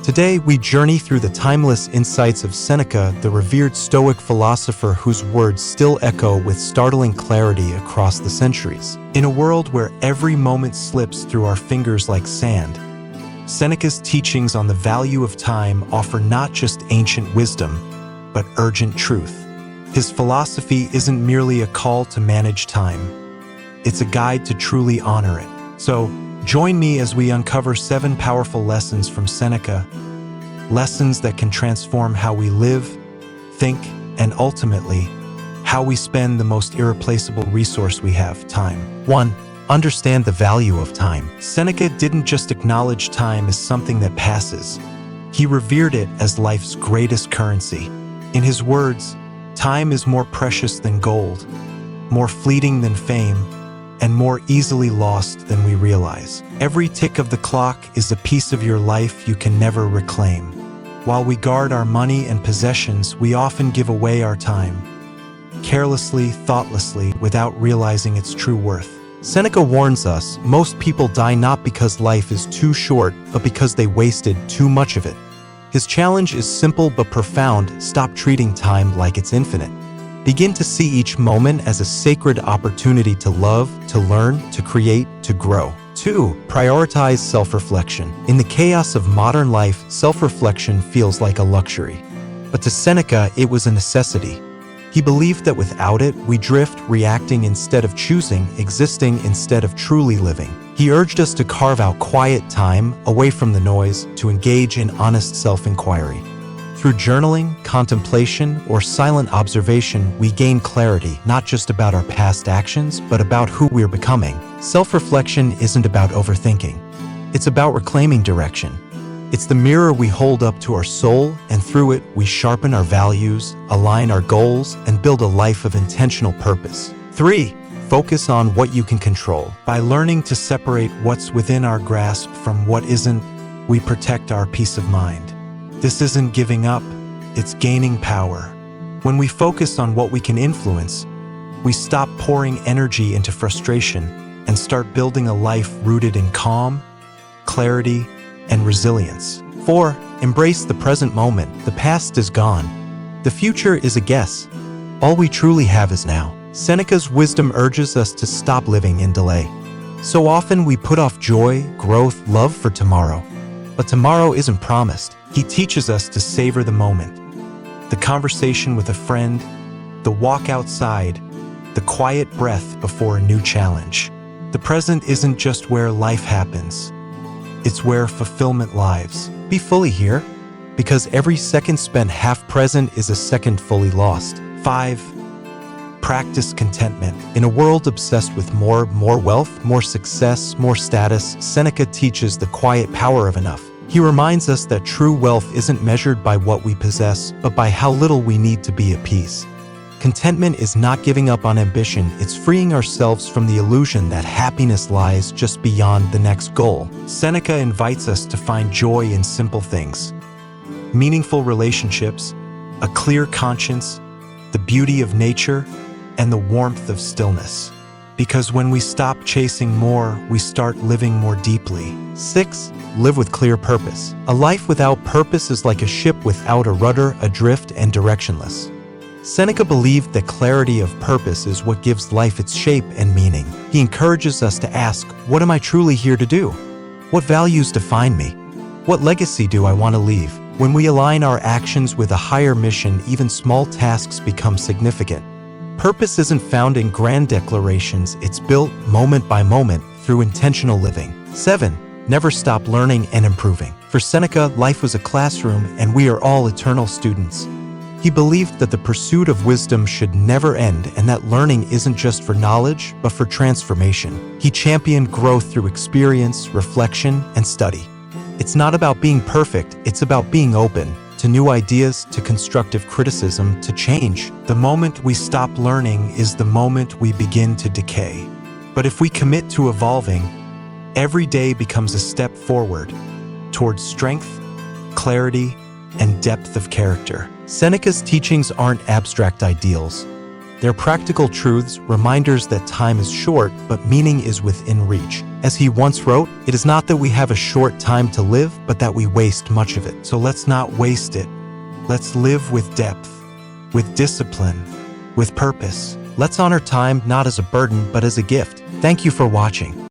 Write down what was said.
Today, we journey through the timeless insights of Seneca, the revered Stoic philosopher whose words still echo with startling clarity across the centuries. In a world where every moment slips through our fingers like sand, Seneca's teachings on the value of time offer not just ancient wisdom, but urgent truth. His philosophy isn't merely a call to manage time. It's a guide to truly honor it. So, join me as we uncover 7 powerful lessons from Seneca, lessons that can transform how we live, think, and ultimately, how we spend the most irreplaceable resource we have, time. 1. Understand the value of time. Seneca didn't just acknowledge time as something that passes. He revered it as life's greatest currency. In his words, time is more precious than gold, more fleeting than fame, and more easily lost than we realize. Every tick of the clock is a piece of your life you can never reclaim. While we guard our money and possessions, we often give away our time, carelessly, thoughtlessly, without realizing its true worth. Seneca warns us, most people die not because life is too short, but because they wasted too much of it. His challenge is simple but profound: stop treating time like it's infinite. Begin to see each moment as a sacred opportunity to love, to learn, to create, to grow. 2. Prioritize self-reflection. In the chaos of modern life, self-reflection feels like a luxury. But to Seneca, it was a necessity. He believed that without it, we drift, reacting instead of choosing, existing instead of truly living. He urged us to carve out quiet time, away from the noise, to engage in honest self-inquiry. Through journaling, contemplation, or silent observation, we gain clarity, not just about our past actions, but about who we're becoming. Self-reflection isn't about overthinking. It's about reclaiming direction. It's the mirror we hold up to our soul, and through it, we sharpen our values, align our goals, and build a life of intentional purpose. 3. Focus on what you can control. By learning to separate what's within our grasp from what isn't, we protect our peace of mind. This isn't giving up, it's gaining power. When we focus on what we can influence, we stop pouring energy into frustration and start building a life rooted in calm, clarity, and resilience. 4. Embrace the present moment. The past is gone. The future is a guess. All we truly have is now. Seneca's wisdom urges us to stop living in delay. So often we put off joy, growth, love for tomorrow. But tomorrow isn't promised. He teaches us to savor the moment. The conversation with a friend, the walk outside, the quiet breath before a new challenge. The present isn't just where life happens. It's where fulfillment lives. Be fully here, because every second spent half present is a second fully lost. 5. Practice contentment. In a world obsessed with more wealth, more success, more status, Seneca teaches the quiet power of enough. He reminds us that true wealth isn't measured by what we possess, but by how little we need to be at peace. Contentment is not giving up on ambition, it's freeing ourselves from the illusion that happiness lies just beyond the next goal. Seneca invites us to find joy in simple things: meaningful relationships, a clear conscience, the beauty of nature, and the warmth of stillness. Because when we stop chasing more, we start living more deeply. 6. Live with clear purpose. A life without purpose is like a ship without a rudder, adrift and directionless. Seneca believed that clarity of purpose is what gives life its shape and meaning. He encourages us to ask, what am I truly here to do? What values define me? What legacy do I want to leave? When we align our actions with a higher mission, even small tasks become significant. Purpose isn't found in grand declarations, it's built moment by moment through intentional living. 7. Never stop learning and improving. For Seneca, life was a classroom, and we are all eternal students. He believed that the pursuit of wisdom should never end, and that learning isn't just for knowledge, but for transformation. He championed growth through experience, reflection, and study. It's not about being perfect, it's about being open to new ideas, to constructive criticism, to change. The moment we stop learning is the moment we begin to decay. But if we commit to evolving, every day becomes a step forward towards strength, clarity, and depth of character. Seneca's teachings aren't abstract ideals. They're practical truths, reminders that time is short, but meaning is within reach. As he once wrote, it is not that we have a short time to live, but that we waste much of it. So let's not waste it. Let's live with depth, with discipline, with purpose. Let's honor time not as a burden, but as a gift. Thank you for watching.